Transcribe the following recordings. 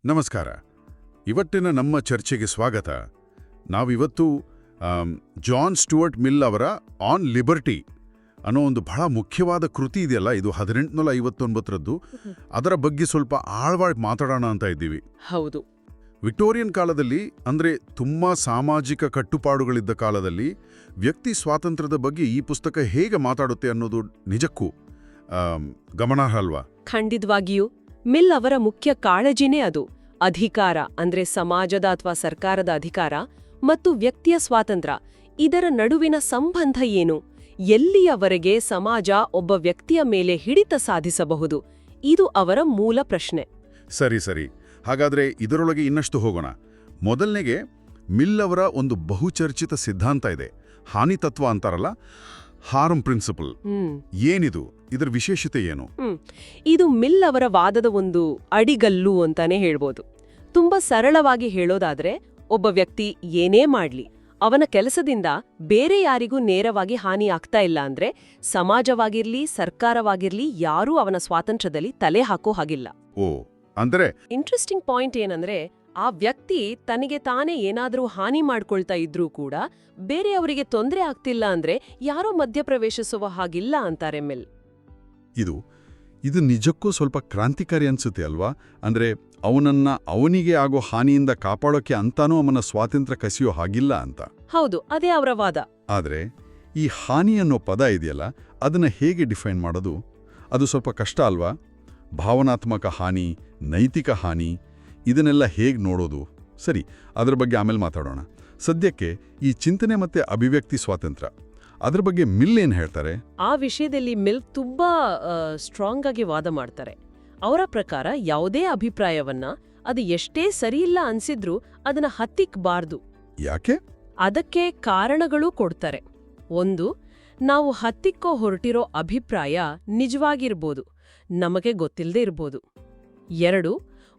ನಮಸ್ಕಾರ. ಇವತ್ತಿನ ನಮ್ಮ ಚರ್ಚೆಗೆ ಸ್ವಾಗತ. ನಾವಿವತ್ತು ಜಾನ್ ಸ್ಟುವರ್ಟ್ ಮಿಲ್ ಅವರ ಆನ್ ಲಿಬರ್ಟಿ ಅನ್ನೋ ಒಂದು ಬಹಳ ಮುಖ್ಯವಾದ ಕೃತಿ ಇದೆಯಲ್ಲ, ಇದು 1859ರದ್ದು. ಅದರ ಬಗ್ಗೆ ಸ್ವಲ್ಪ ಆಳವಾಗಿ ಮಾತಾಡೋಣ ಅಂತ ಇದ್ದೀವಿ. ಹೌದು. ವಿಕ್ಟೋರಿಯನ್ ಕಾಲದಲ್ಲಿ, ಅಂದರೆ ತುಂಬಾ ಸಾಮಾಜಿಕ ಕಟ್ಟುಪಾಡುಗಳಿದ್ದ ಕಾಲದಲ್ಲಿ, ವ್ಯಕ್ತಿ ಸ್ವಾತಂತ್ರ್ಯದ ಬಗ್ಗೆ ಈ ಪುಸ್ತಕ ಹೇಗೆ ಮಾತಾಡುತ್ತೆ ಅನ್ನೋದು ನಿಜಕ್ಕೂ ಗಮನಾರ್ಹ ಅಲ್ವಾ? ಖಂಡಿತವಾಗಿಯೂ. ಮಿಲ್ ಅವರ ಮುಖ್ಯ ಕಾಳಜಿನೇ ಅದು. ಅಧಿಕಾರ ಅಂದ್ರೆ ಸಮಾಜದ ಅಥವಾ ಸರ್ಕಾರದ ಅಧಿಕಾರ ಮತ್ತು ವ್ಯಕ್ತಿಯ ಸ್ವಾತಂತ್ರ್ಯ, ಇದರ ನಡುವಿನ ಸಂಬಂಧ ಏನು? ಎಲ್ಲಿಯವರೆಗೆ ಸಮಾಜ ಒಬ್ಬ ವ್ಯಕ್ತಿಯ ಮೇಲೆ ಹಿಡಿತ ಸಾಧಿಸಬಹುದು? ಇದು ಅವರ ಮೂಲ ಪ್ರಶ್ನೆ. ಸರಿ. ಹಾಗಾದ್ರೆ ಇದರೊಳಗೆ ಇನ್ನಷ್ಟು ಹೋಗೋಣ. ಮೊದಲನೆಗೆ, ಮಿಲ್ ಅವರ ಒಂದು ಬಹುಚರ್ಚಿತ ಸಿದ್ಧಾಂತ ಇದೆ, ಹಾನಿ ತತ್ವ ಅಂತಾರಲ್ಲ, ಹಾರ್ಮ್ ಪ್ರಿನ್ಸಿಪಲ್. ಏನಿದು? ಇದರ ವಿಶೇಷತೆ ಏನು? ಇದು ಮಿಲ್ ಅವರ ವಾದದ ಒಂದು ಅಡಿಗಲ್ಲು ಅಂತಾನೆ ಹೇಳ್ಬೋದು. ತುಂಬಾ ಸರಳವಾಗಿ ಹೇಳೋದಾದ್ರೆ, ಒಬ್ಬ ವ್ಯಕ್ತಿ ಏನೇ ಮಾಡ್ಲಿ, ಅವನ ಕೆಲಸದಿಂದ ಬೇರೆ ಯಾರಿಗೂ ನೇರವಾಗಿ ಹಾನಿ ಆಗ್ತಾ ಇಲ್ಲ ಅಂದ್ರೆ, ಸಮಾಜವಾಗಿರ್ಲಿ ಸರ್ಕಾರವಾಗಿರ್ಲಿ ಯಾರೂ ಅವನ ಸ್ವಾತಂತ್ರ್ಯದಲ್ಲಿ ತಲೆ ಹಾಕೋ ಹಾಗಿಲ್ಲ. ಅಂದ್ರೆ ಇಂಟ್ರೆಸ್ಟಿಂಗ್ ಪಾಯಿಂಟ್ ಏನಂದ್ರೆ, ಆ ವ್ಯಕ್ತಿ ತನಗೆ ತಾನೇ ಏನಾದರೂ ಹಾನಿ ಮಾಡ್ಕೊಳ್ತಾ ಇದ್ರೂ ಕೂಡ ಬೇರೆಯವರಿಗೆ ತೊಂದರೆ ಆಗ್ತಿಲ್ಲ ಅಂದ್ರೆ ಯಾರೋ ಮಧ್ಯಪ್ರವೇಶಿಸುವ ಹಾಗಿಲ್ಲ ಅಂತಾರೆ ಮಿಲ್. ಇದು ನಿಜಕ್ಕೂ ಸ್ವಲ್ಪ ಕ್ರಾಂತಿಕಾರಿ ಅನ್ಸುತ್ತೆ ಅಲ್ವಾ? ಅಂದ್ರೆ ಅವನಿಗೆ ಆಗೋ ಹಾನಿಯಿಂದ ಕಾಪಾಡೋಕೆ ಅಂತಾನೂ ಅವನ ಸ್ವಾತಂತ್ರ್ಯ ಕಸಿಯೋ ಹಾಗಿಲ್ಲ ಅಂತ. ಹೌದು, ಅದೇ ಅವರ ವಾದ. ಆದ್ರೆ ಈ ಹಾನಿ ಅನ್ನೋ ಪದ ಇದೆಯಲ್ಲ, ಅದನ್ನ ಹೇಗೆ ಡಿಫೈನ್ ಮಾಡೋದು? ಅದು ಸ್ವಲ್ಪ ಕಷ್ಟ ಅಲ್ವಾ? ಭಾವನಾತ್ಮಕ ಹಾನಿ, ನೈತಿಕ ಹಾನಿ, ಇದನ್ನೆಲ್ಲ ಹೇಗೆ ನೋಡೋದು? ಸರಿ, ಅದರ ಬಗ್ಗೆ ಆಮೇಲೆ ಮಾತಾಡೋಣ. ಸದ್ಯಕ್ಕೆ ಈ ಚಿಂತನೆ ಮತ್ತೆ ಅಭಿವ್ಯಕ್ತಿ ಸ್ವಾತಂತ್ರ್ಯ, ಅದ್ರ ಬಗ್ಗೆ ಮಿಲ್ ಏನ್ ಹೇಳ್ತಾರೆ? ಆ ವಿಷಯದಲ್ಲಿ ಮಿಲ್ ತುಂಬಾ ಸ್ಟ್ರಾಂಗ್ ಆಗಿ ವಾದ ಮಾಡ್ತಾರೆ. ಅವರ ಪ್ರಕಾರ ಯಾವುದೇ ಅಭಿಪ್ರಾಯವನ್ನ ಅದು ಎಷ್ಟೇ ಸರಿಯಿಲ್ಲ ಅನ್ಸಿದ್ರೂ ಅದನ್ನ ಹತ್ತಿಕ್ಬಾರ್ದು. ಯಾಕೆ? ಅದಕ್ಕೆ ಕಾರಣಗಳೂ ಕೊಡ್ತಾರೆ. ಒಂದು, ನಾವು ಹತ್ತಿಕ್ಕೋ ಹೊರಟಿರೋ ಅಭಿಪ್ರಾಯ ನಿಜವಾಗಿರ್ಬೋದು, ನಮಗೆ ಗೊತ್ತಿಲ್ಲದೆ ಇರ್ಬೋದು. ಎರಡು,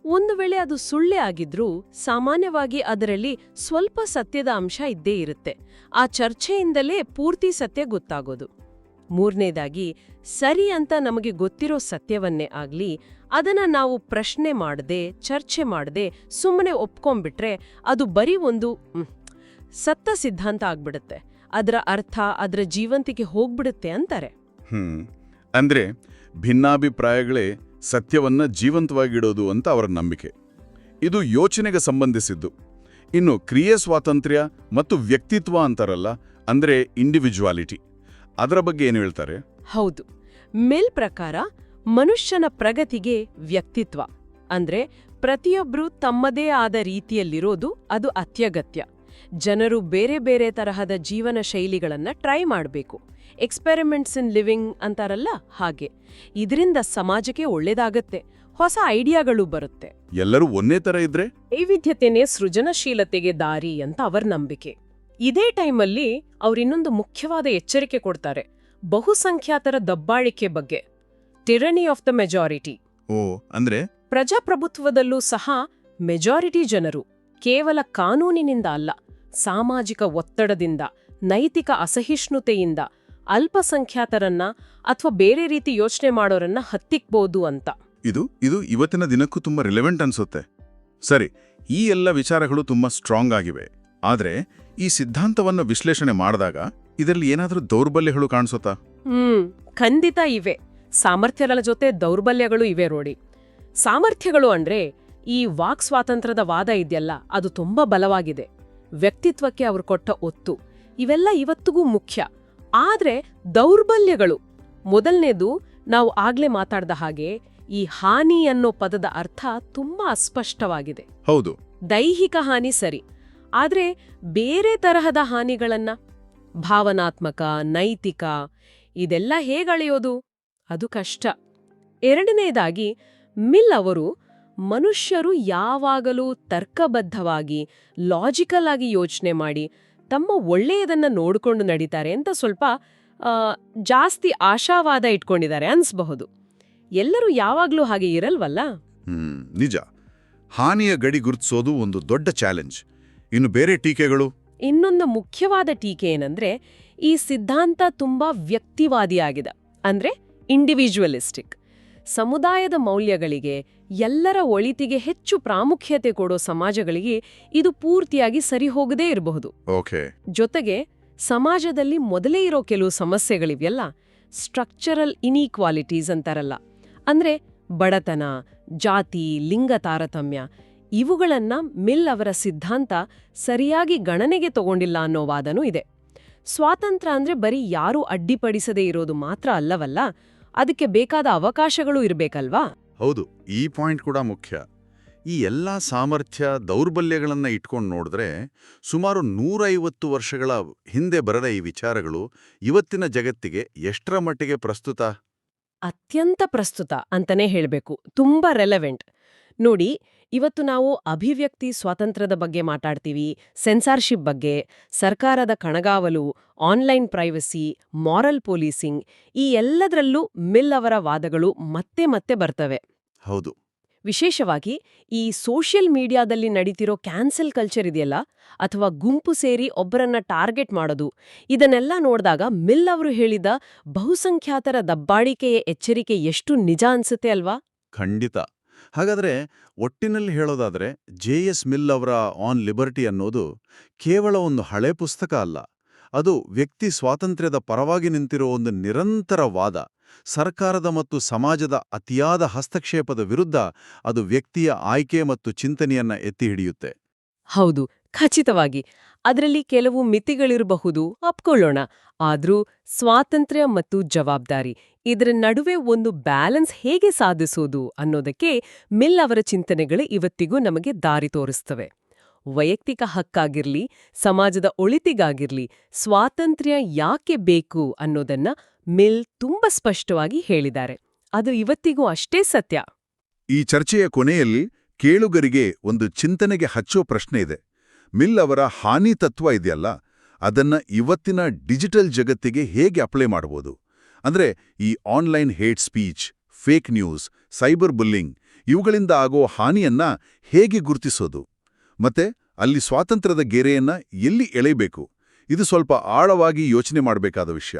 ಒಂದು ವೇಳೆ ಅದು ಸುಳ್ಳೇ ಆಗಿದ್ರೂ ಸಾಮಾನ್ಯವಾಗಿ ಅದರಲ್ಲಿ ಸ್ವಲ್ಪ ಸತ್ಯದ ಅಂಶ ಇದ್ದೇ ಇರುತ್ತೆ. ಆ ಚರ್ಚೆಯಿಂದಲೇ ಪೂರ್ತಿ ಸತ್ಯ ಗೊತ್ತಾಗೋದು. ಮೂರನೇದಾಗಿ, ಸರಿ ಅಂತ ನಮಗೆ ಗೊತ್ತಿರೋ ಸತ್ಯವನ್ನೇ ಆಗ್ಲಿ ಅದನ್ನ ನಾವು ಪ್ರಶ್ನೆ ಮಾಡದೆ, ಚರ್ಚೆ ಮಾಡದೆ ಸುಮ್ಮನೆ ಒಪ್ಕೊಂಡ್ಬಿಟ್ರೆ ಅದು ಬರೀ ಒಂದು ಸತ್ತ ಸಿದ್ಧಾಂತ ಆಗ್ಬಿಡುತ್ತೆ. ಅದರ ಅರ್ಥ ಅದರ ಜೀವಂತಿಕೆ ಹೋಗ್ಬಿಡುತ್ತೆ ಅಂತಾರೆ. ಅಂದ್ರೆ ಭಿನ್ನಾಭಿಪ್ರಾಯಗಳೇ ಸತ್ಯವನ್ನ ಜೀವಂತವಾಗಿಡೋದು ಅಂತ ಅವರ ನಂಬಿಕೆ. ಇದು ಯೋಚನೆಗೆ ಸಂಬಂಧಿಸಿದ್ದು. ಇನ್ನು ಕ್ರಿಯೆ ಸ್ವಾತಂತ್ರ್ಯ ಮತ್ತು ವ್ಯಕ್ತಿತ್ವ ಅಂತಾರಲ್ಲ, ಅಂದ್ರೆ ಇಂಡಿವಿಜುವಾಲಿಟಿ, ಅದರ ಬಗ್ಗೆ ಏನು ಹೇಳ್ತಾರೆ? ಹೌದು, ಮಿಲ್ ಪ್ರಕಾರ ಮನುಷ್ಯನ ಪ್ರಗತಿಗೆ ವ್ಯಕ್ತಿತ್ವ ಅಂದ್ರೆ ಪ್ರತಿಯೊಬ್ರು ತಮ್ಮದೇ ಆದ ರೀತಿಯಲ್ಲಿರೋದು ಅದು ಅತ್ಯಗತ್ಯ. ಜನರು ಬೇರೆ ಬೇರೆ ತರಹದ ಜೀವನ ಶೈಲಿಗಳನ್ನ ಟ್ರೈ ಮಾಡಬೇಕು. ಎಕ್ಸ್ಪೆರಿಮೆಂಟ್ಸ್ ಇನ್ ಲಿವಿಂಗ್ ಅಂತಾರಲ್ಲ ಹಾಗೆ. ಇದರಿಂದ ಸಮಾಜಕ್ಕೆ ಒಳ್ಳೇದಾಗತ್ತೆ, ಹೊಸ ಐಡಿಯಾಗಳು ಬರುತ್ತೆ. ಎಲ್ಲರೂ ಒಂದೇ ತರ ಇದ್ರೆ ವೈವಿಧ್ಯತೆನೇ ಸೃಜನಶೀಲತೆಗೆ ದಾರಿ ಅಂತ ಅವರ ನಂಬಿಕೆ. ಇದೇ ಟೈಮಲ್ಲಿ ಅವರಿನ್ನೊಂದು ಮುಖ್ಯವಾದ ಎಚ್ಚರಿಕೆ ಕೊಡ್ತಾರೆ, ಬಹುಸಂಖ್ಯಾತರ ದಬ್ಬಾಳಿಕೆ ಬಗ್ಗೆ. ಟಿರನಿ ಆಫ್ ದ ಮೆಜಾರಿಟಿ. ಅಂದ್ರೆ ಪ್ರಜಾಪ್ರಭುತ್ವದಲ್ಲೂ ಸಹ ಮೆಜಾರಿಟಿ ಜನರು ಕೇವಲ ಕಾನೂನಿನಿಂದ ಅಲ್ಲ, ಸಾಮಾಜಿಕ ಒತ್ತಡದಿಂದ, ನೈತಿಕ ಅಸಹಿಷ್ಣುತೆಯಿಂದ ಅಲ್ಪಸಂಖ್ಯಾತರನ್ನ ಅಥವಾ ಬೇರೆ ರೀತಿ ಯೋಚನೆ ಮಾಡೋರನ್ನ ಹತ್ತಿಕ್ಬೋದು ಅಂತ. ಇದು ಇವತ್ತಿನ ದಿನಕ್ಕೂ ತುಂಬಾ ರಿಲೆವೆಂಟ್ ಅನ್ಸುತ್ತೆ. ಸರಿ, ಈ ಎಲ್ಲ ವಿಚಾರಗಳು ತುಂಬಾ ಸ್ಟ್ರಾಂಗ್ ಆಗಿವೆ. ಆದ್ರೆ ಈ ಸಿದ್ಧಾಂತವನ್ನು ವಿಶ್ಲೇಷಣೆ ಮಾಡಿದಾಗ ಇದರಲ್ಲಿ ಏನಾದರೂ ದೌರ್ಬಲ್ಯಗಳು ಕಾಣಿಸುತ್ತಾ? ಖಂಡಿತ ಇವೆ. ಸಾಮರ್ಥ್ಯಗಳ ಜೊತೆ ದೌರ್ಬಲ್ಯಗಳು ಇವೆ ನೋಡಿ. ಸಾಮರ್ಥ್ಯಗಳು ಅಂದ್ರೆ ಈ ವಾಕ್ ಸ್ವಾತಂತ್ರ್ಯದ ವಾದ ಇದೆಯಲ್ಲ, ಅದು ತುಂಬಾ ಬಲವಾಗಿದೆ. ವ್ಯಕ್ತಿತ್ವಕ್ಕೆ ಅವರು ಕೊಟ್ಟ ಒತ್ತು, ಇವೆಲ್ಲ ಇವತ್ತಿಗೂ ಮುಖ್ಯ. ಆದ್ರೆ ದೌರ್ಬಲ್ಯಗಳು, ಮೊದಲನೇದು ನಾವು ಆಗ್ಲೇ ಮಾತಾಡ್ದ ಹಾಗೆ ಈ ಹಾನಿ ಅನ್ನೋ ಪದದ ಅರ್ಥ ತುಂಬಾ ಅಸ್ಪಷ್ಟವಾಗಿದೆ. ಹೌದು, ದೈಹಿಕ ಹಾನಿ ಸರಿ, ಆದ್ರೆ ಬೇರೆ ತರಹದ ಹಾನಿಗಳನ್ನ, ಭಾವನಾತ್ಮಕ, ನೈತಿಕ, ಇದೆಲ್ಲ ಹೇಗಳೆಯೋದು? ಅದು ಕಷ್ಟ. ಎರಡನೇದಾಗಿ, ಮಿಲ್ ಅವರು ಮನುಷ್ಯರು ಯಾವಾಗಲೂ ತರ್ಕಬದ್ಧವಾಗಿ, ಲಾಜಿಕಲ್ ಆಗಿ ಯೋಚನೆ ಮಾಡಿ ತಮ್ಮ ಒಳ್ಳೆಯದನ್ನ ನೋಡಿಕೊಂಡು ನಡೀತಾರೆ ಅಂತ ಸ್ವಲ್ಪ ಜಾಸ್ತಿ ಆಶಾವಾದ ಇಟ್ಕೊಂಡಿದ್ದಾರೆ ಅನ್ಸ್ಬಹುದು. ಎಲ್ಲರೂ ಯಾವಾಗ್ಲೂ ಹಾಗೆ ಇರಲ್ವಲ್ಲ? ನಿಜ. ಹಾನಿಯ ಗಡಿ ಗುರುತಿಸೋದು ಒಂದು ದೊಡ್ಡ ಚಾಲೆಂಜ್. ಇನ್ನು ಬೇರೆ ಟೀಕೆಗಳು? ಇನ್ನೊಂದು ಮುಖ್ಯವಾದ ಟೀಕೆ ಏನಂದ್ರೆ, ಈ ಸಿದ್ಧಾಂತ ತುಂಬಾ ವ್ಯಕ್ತಿವಾದಿಯಾಗಿದೆ, ಅಂದ್ರೆ ಇಂಡಿವಿಜುವಲಿಸ್ಟಿಕ್. ಸಮುದಾಯದ ಮೌಲ್ಯಗಳಿಗೆ, ಎಲ್ಲರ ಒಳಿತಿಗೆ ಹೆಚ್ಚು ಪ್ರಾಮುಖ್ಯತೆ ಕೊಡೋ ಸಮಾಜಗಳಿಗೆ ಇದು ಪೂರ್ತಿಯಾಗಿ ಸರಿಹೋಗದೇ ಇರಬಹುದು. ಓಕೆ. ಜೊತೆಗೆ ಸಮಾಜದಲ್ಲಿ ಮೊದಲೇ ಇರೋ ಕೆಲವು ಸಮಸ್ಯೆಗಳಿವೆಯಲ್ಲ, ಸ್ಟ್ರಕ್ಚರಲ್ ಇನ್ಇಕ್ವಾಲಿಟೀಸ್ ಅಂತಾರಲ್ಲ, ಅಂದ್ರೆ ಬಡತನ, ಜಾತಿ, ಲಿಂಗ ತಾರತಮ್ಯ, ಇವುಗಳನ್ನ ಮಿಲ್ ಅವರ ಸಿದ್ಧಾಂತ ಸರಿಯಾಗಿ ಗಣನೆಗೆ ತಗೊಂಡಿಲ್ಲ ಅನ್ನೋ ವಾದನೂ ಇದೆ. ಸ್ವಾತಂತ್ರ್ಯ ಅಂದ್ರೆ ಬರೀ ಯಾರೂ ಅಡ್ಡಿಪಡಿಸದೇ ಇರೋದು ಮಾತ್ರ ಅಲ್ಲವಲ್ಲ, ಅದಕ್ಕೆ ಬೇಕಾದ ಅವಕಾಶಗಳೂ ಇರಬೇಕಲ್ವಾ? ಹೌದು, ಈ ಪಾಯಿಂಟ್ ಕೂಡ ಮುಖ್ಯ. ಈ ಎಲ್ಲ ಸಾಮರ್ಥ್ಯ ದೌರ್ಬಲ್ಯಗಳನ್ನ ಇಟ್ಕೊಂಡು ನೋಡಿದ್ರೆ ಸುಮಾರು 150 ವರ್ಷಗಳ ಹಿಂದೆ ಬರೆದ ಈ ವಿಚಾರಗಳು ಇವತ್ತಿನ ಜಗತ್ತಿಗೆ ಎಷ್ಟರ ಮಟ್ಟಿಗೆ ಪ್ರಸ್ತುತ? ಅತ್ಯಂತ ಪ್ರಸ್ತುತ ಅಂತಾನೆ ಹೇಳ್ಬೇಕು. ತುಂಬಾ ರೆಲೆವೆಂಟ್. ನೋಡಿ, ಇವತ್ತು ನಾವು ಅಭಿವ್ಯಕ್ತಿ ಸ್ವಾತಂತ್ರ್ಯದ ಬಗ್ಗೆ ಮಾತಾಡ್ತೀವಿ, ಸೆನ್ಸಾರ್ಶಿಪ್ ಬಗ್ಗೆ, ಸರ್ಕಾರದ ಕಣಗಾವಲು, ಆನ್ಲೈನ್ ಪ್ರೈವಸಿ, ಮಾರಲ್ ಪೊಲೀಸಿಂಗ್, ಈ ಎಲ್ಲದರಲ್ಲೂ ಮಿಲ್ ಅವರ ವಾದಗಳು ಮತ್ತೆ ಮತ್ತೆ ಬರ್ತವೆ. ಹೌದು. ವಿಶೇಷವಾಗಿ ಈ ಸೋಷಿಯಲ್ ಮೀಡಿಯಾದಲ್ಲಿ ನಡೀತಿರೋ ಕ್ಯಾನ್ಸಲ್ ಕಲ್ಚರ್ ಇದೆಯಲ್ಲ, ಅಥವಾ ಗುಂಪು ಸೇರಿ ಒಬ್ಬರನ್ನ ಟಾರ್ಗೆಟ್ ಮಾಡೋದು, ಇದನ್ನೆಲ್ಲ ನೋಡಿದಾಗ ಮಿಲ್ ಅವರು ಹೇಳಿದ ಬಹುಸಂಖ್ಯಾತರ ದಬ್ಬಾಳಿಕೆಯ ಎಚ್ಚರಿಕೆ ಎಷ್ಟು ನಿಜ ಅನ್ಸುತ್ತೆ ಅಲ್ವಾ? ಖಂಡಿತ. ಹಾಗಾದ್ರೆ ಒಟ್ಟಿನಲ್ಲಿ ಹೇಳೋದಾದ್ರೆ ಜೆ.ಎಸ್. ಮಿಲ್ ಅವರ ಆನ್ ಲಿಬರ್ಟಿ ಅನ್ನೋದು ಕೇವಲ ಒಂದು ಹಳೆ ಪುಸ್ತಕ ಅಲ್ಲ. ಅದು ವ್ಯಕ್ತಿ ಸ್ವಾತಂತ್ರ್ಯದ ಪರವಾಗಿ ನಿಂತಿರೋ ಒಂದು ನಿರಂತರ ವಾದ. ಸರ್ಕಾರದ ಮತ್ತು ಸಮಾಜದ ಅತಿಯಾದ ಹಸ್ತಕ್ಷೇಪದ ವಿರುದ್ಧ ಅದು ವ್ಯಕ್ತಿಯ ಆಯ್ಕೆ ಮತ್ತು ಚಿಂತನೆಯನ್ನ ಎತ್ತಿ ಹಿಡಿಯುತ್ತೆ. ಹೌದು, ಖಚಿತವಾಗಿ. ಅದರಲ್ಲಿ ಕೆಲವು ಮಿತಿಗಳಿರಬಹುದು, ಒಪ್ಕೊಳ್ಳೋಣ. ಆದ್ರೂ ಸ್ವಾತಂತ್ರ್ಯ ಮತ್ತು ಜವಾಬ್ದಾರಿ, ಇದರ ನಡುವೆ ಒಂದು ಬ್ಯಾಲೆನ್ಸ್ ಹೇಗೆ ಸಾಧಿಸೋದು ಅನ್ನೋದಕ್ಕೆ ಮಿಲ್ ಅವರ ಚಿಂತನೆಗಳು ಇವತ್ತಿಗೂ ನಮಗೆ ದಾರಿ ತೋರಿಸ್ತವೆ. ವೈಯಕ್ತಿಕ ಹಕ್ಕಾಗಿರ್ಲಿ, ಸಮಾಜದ ಒಳಿತಿಗಾಗಿರ್ಲಿ, ಸ್ವಾತಂತ್ರ್ಯ ಯಾಕೆ ಬೇಕು ಅನ್ನೋದನ್ನ ಮಿಲ್ ತುಂಬಾ ಸ್ಪಷ್ಟವಾಗಿ ಹೇಳಿದ್ದಾರೆ. ಅದು ಇವತ್ತಿಗೂ ಅಷ್ಟೇ ಸತ್ಯ. ಈ ಚರ್ಚೆಯ ಕೊನೆಯಲ್ಲಿ ಕೇಳುಗರಿಗೆ ಒಂದು ಚಿಂತನೆಗೆ ಹಚ್ಚೋ ಪ್ರಶ್ನೆ ಇದೆ. ಮಿಲ್ ಅವರ ಹಾನಿ ತತ್ವ ಇದೆಯಲ್ಲ, ಅದನ್ನ ಇವತ್ತಿನ ಡಿಜಿಟಲ್ ಜಗತ್ತಿಗೆ ಹೇಗೆ ಅಪ್ಲೈ ಮಾಡಬಹುದು? ಅಂದ್ರೆ ಈ online hate speech, fake news, cyber bullying, ಇವುಗಳಿಂದ ಆಗೋ ಹಾನಿಯನ್ನ ಹೇಗೆ ಗುರುತಿಸೋದು? ಮತ್ತೆ ಅಲ್ಲಿ ಸ್ವಾತಂತ್ರ್ಯದ ಗೆರೆಯನ್ನ ಎಲ್ಲಿ ಎಳೆಯಬೇಕು? ಇದು ಸ್ವಲ್ಪ ಆಳವಾಗಿ ಯೋಚನೆ ಮಾಡಬೇಕಾದ ವಿಷಯ.